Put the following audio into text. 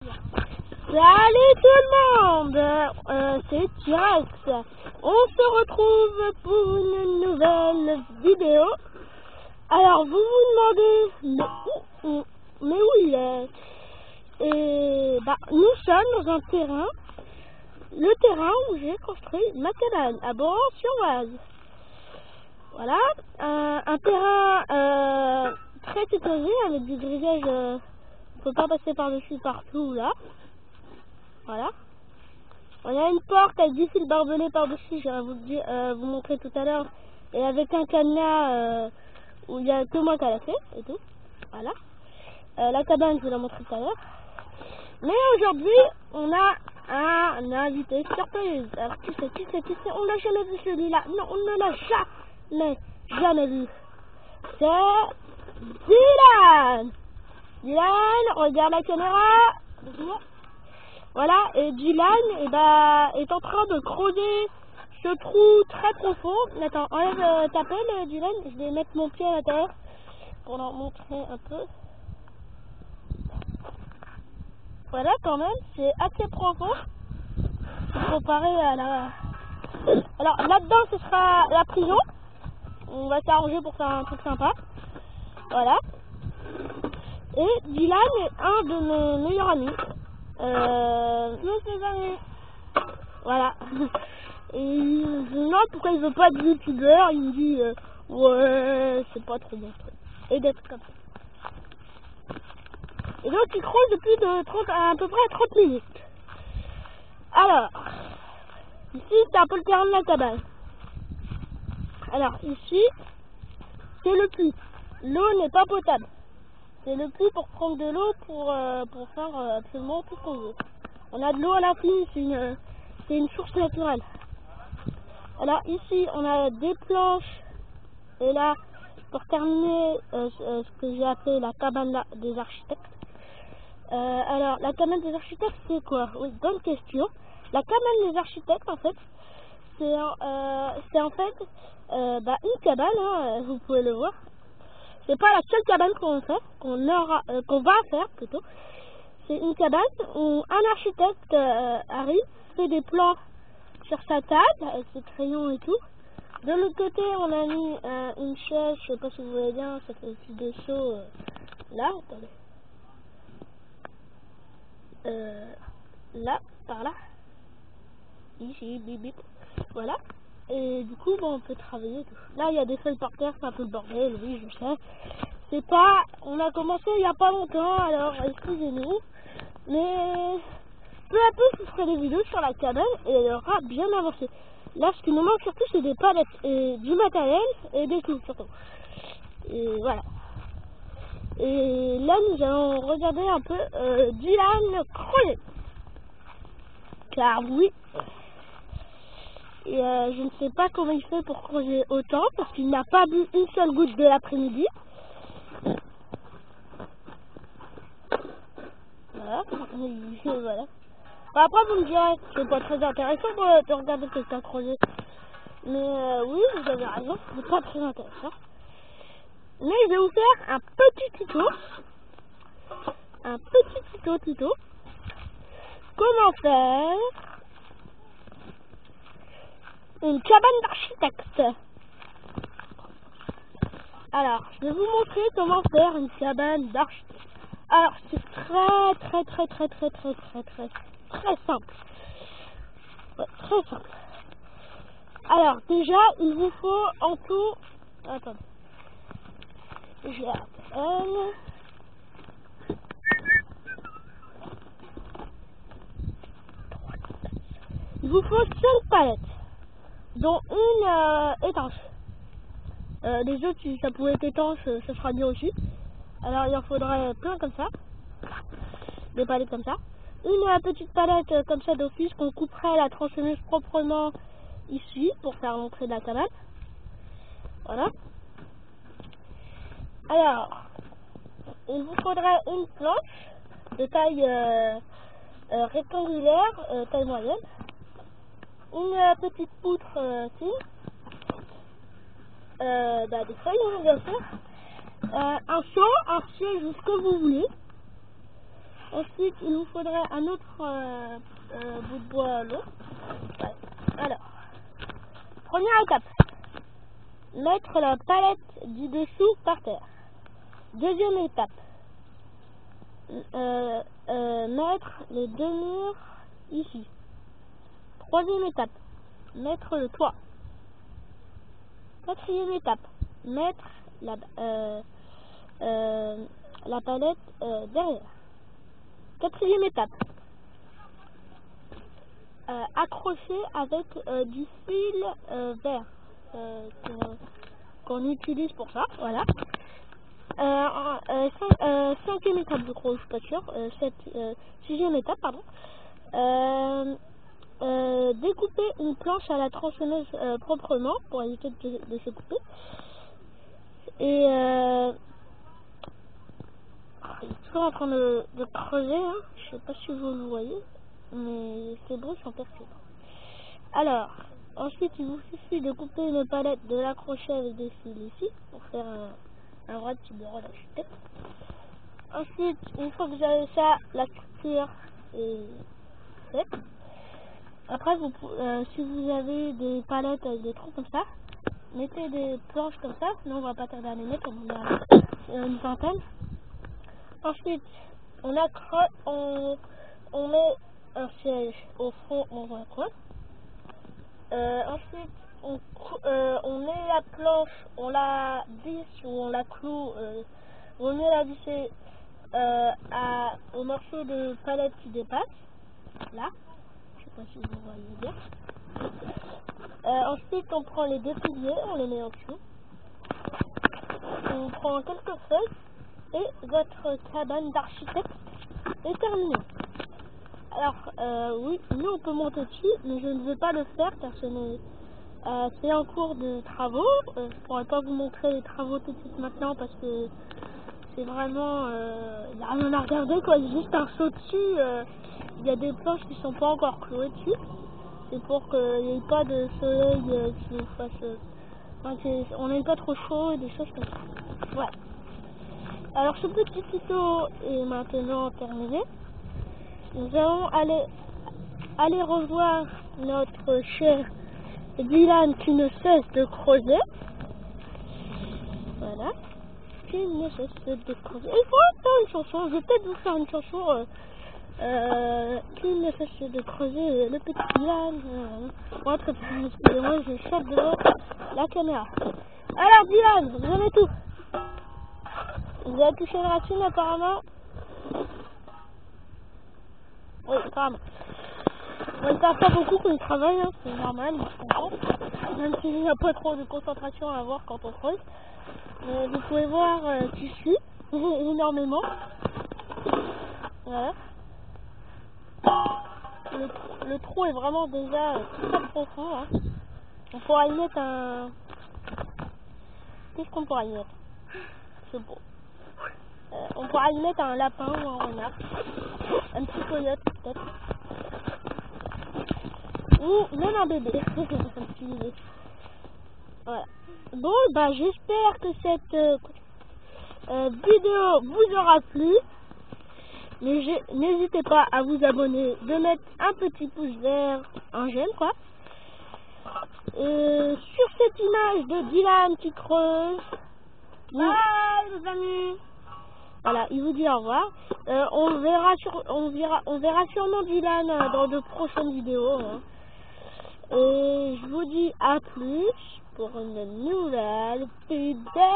Salut tout le monde, c'est T-Rex. On se retrouve pour une nouvelle vidéo. Alors vous vous demandez, mais où il est? Et nous sommes dans un terrain, le terrain où j'ai construit ma cabane à Boran-sur-Oise. Voilà, un terrain très sécurisé avec du grillage, on peut pas passer par-dessus partout là. Voilà. On a une porte avec du fil barbelé par-dessus, je vais vous montrer tout à l'heure. Et avec un cadenas où il n'y a que moi qui a la clé et tout. Voilà. La cabane, je vous la montrer tout à l'heure. Mais aujourd'hui, on a un invité surprise. Alors qui c'est? On l'a jamais vu celui-là. Non, on ne l'a jamais vu. C'est Dylan. Dylan, regarde la caméra. Voilà, et Dylan est en train de creuser ce trou très profond. Attends, enlève ta pelle, Dylan. Je vais mettre mon pied à l'intérieur pour leur montrer un peu. Voilà, quand même, c'est assez profond comparé à la... Alors, là-dedans, ce sera la prison. On va s'arranger pour faire un truc sympa. Voilà. Et Dylan est un de mes meilleurs amis. Mes amis. Voilà. Et il me demande pourquoi il veut pas de youtubeur. Il me dit ouais, c'est pas trop bon truc. Et d'être comme ça. Et donc il creuse depuis à peu près 30 minutes. Alors, ici c'est un peu le terrain de la cabane. Alors ici, c'est le puits. L'eau n'est pas potable. C'est le puits pour prendre de l'eau pour faire absolument tout ce qu'on veut. On a de l'eau à l'infini, c'est une source naturelle. Alors ici, on a des planches. Et là, pour terminer, ce que j'ai appelé la cabane des architectes. Alors, la cabane des architectes, c'est quoi? Oui, bonne question. La cabane des architectes, en fait, c'est en fait une cabane, hein, vous pouvez le voir. C'est pas la seule cabane qu'on fait, qu'on va faire plutôt. C'est une cabane où un architecte arrive, fait des plans sur sa table avec ses crayons et tout. De l'autre côté, on a mis une chaise, je sais pas si vous voyez bien, ça fait aussi des sauts là, attendez. Là, par là. Ici, bip bip. Voilà. Et du coup, on peut travailler. Là, il y a des feuilles par terre, c'est un peu le bordel, oui, je sais. C'est pas... On a commencé il y a pas longtemps, alors excusez-nous. Mais peu à peu, je ferai des vidéos sur la cabane et elle aura bien avancé. Là, ce qui nous manque surtout, c'est des palettes et du matériel et des clous surtout. Et voilà. Et là, nous allons regarder un peu Dylan creuser. Car oui. Et je ne sais pas comment il fait pour creuser autant parce qu'il n'a pas bu une seule goutte de l'après-midi. Voilà. Voilà. Après, vous me direz, c'est pas très intéressant de regarder quelqu'un creuser. Mais oui, vous avez raison, c'est pas très intéressant. Mais je vais vous faire un petit tuto. Un petit tuto. Comment faire une cabane d'architecte. Alors, je vais vous montrer comment faire une cabane d'architecte. Alors, c'est très simple. Ouais, très simple. Alors, déjà, il vous faut en tout... Attendez. J'ai un téléphone. Il vous faut 5 palettes, dont une étanche. Les autres, si ça pouvait être étanche, ça sera bien aussi. Alors, il en faudrait plein comme ça. Des palettes comme ça. Une petite palette comme ça d'office qu'on couperait à la tronçonneuse proprement ici pour faire l'entrée de la cabane. Voilà. Alors, il vous faudrait une planche de taille rectangulaire, taille moyenne. Une petite poutre fine. Des feuilles, bien sûr. Un seau, un siège, ce que vous voulez. Ensuite, il nous faudrait un autre bout de bois long. Ouais. Alors, première étape, mettre la palette du dessous par terre. Deuxième étape, mettre les deux murs ici. Troisième étape, mettre le toit. Quatrième étape, mettre la palette derrière. Quatrième étape, accrocher avec du fil vert qu'on utilise pour ça. Voilà. Cinquième étape, je crois, je suis pas sûre. Sixième étape, pardon. Découper une planche à la tronçonneuse proprement pour éviter de se couper. Et il est toujours en train de creuser, hein. Je sais pas si vous le voyez, mais ces bruits sont perturbants. Alors, ensuite il vous suffit de couper une palette, de l'accrocher avec des fils ici pour faire un vrai petit bureau d'architecte. Ensuite, une fois que vous avez ça, la structure est faite. Après, si vous avez des palettes avec des trous comme ça, mettez des planches comme ça, sinon on va pas tarder à les mettre, on en a une vingtaine. Ensuite, on met un siège au fond dans un coin. Ensuite, on met la planche, on la visse ou on la cloue, on met la visser au morceau de palette qui dépasse, là. Je sais pas si vous voyez bien. Ensuite, on prend les deux piliers, on les met en dessous. On prend quelques feuilles et votre cabane d'architecte est terminée. Alors, oui, nous on peut monter dessus, mais je ne vais pas le faire car c'est en cours de travaux. Je ne pourrais pas vous montrer les travaux tout de suite maintenant parce que c'est vraiment, il n'y a rien à regarder quoi, il y a juste un saut dessus. Il y a des planches qui ne sont pas encore clouées dessus. C'est pour qu'il n'y ait pas de soleil qui nous fasse, on n'ait pas trop chaud et des choses comme ça. Voilà. Alors ce petit tuto est maintenant terminé. Nous allons aller revoir notre cher Dylan qui ne cesse de creuser. Voilà. Qui ne cesse de creuser. Il faut faire une chanson. Je vais peut-être vous faire une chanson qui ne cesse de creuser le petit Dylan. Bon, très bien, excusez-moi, je chope devant la caméra. Alors Dylan, vous avez tout. Vous avez touché une racine apparemment. Oui, apparemment. On ne parle pas beaucoup quand il travaille, hein, c'est normal, je comprends. Même s'il n'y a pas trop de concentration à avoir quand on creuse. Vous pouvez voir qu'il suit énormément. Voilà. Le trou est vraiment déjà très profond. Hein. On pourra y mettre un... Qu'est-ce qu'on pourra y mettre? C'est beau. On pourra y mettre un lapin ou un renard. Un petit coyote peut-être. Ou même un bébé. Un petit bébé. Voilà. Bon, bah j'espère que cette vidéo vous aura plu. N'hésitez pas à vous abonner, de mettre un petit pouce vert, un j'aime quoi. Sur cette image de Dylan qui creuse. Bye les amis. Voilà, il vous dit au revoir. On verra sûrement Dylan dans de prochaines vidéos. Hein. Et je vous dis à plus pour une nouvelle vidéo.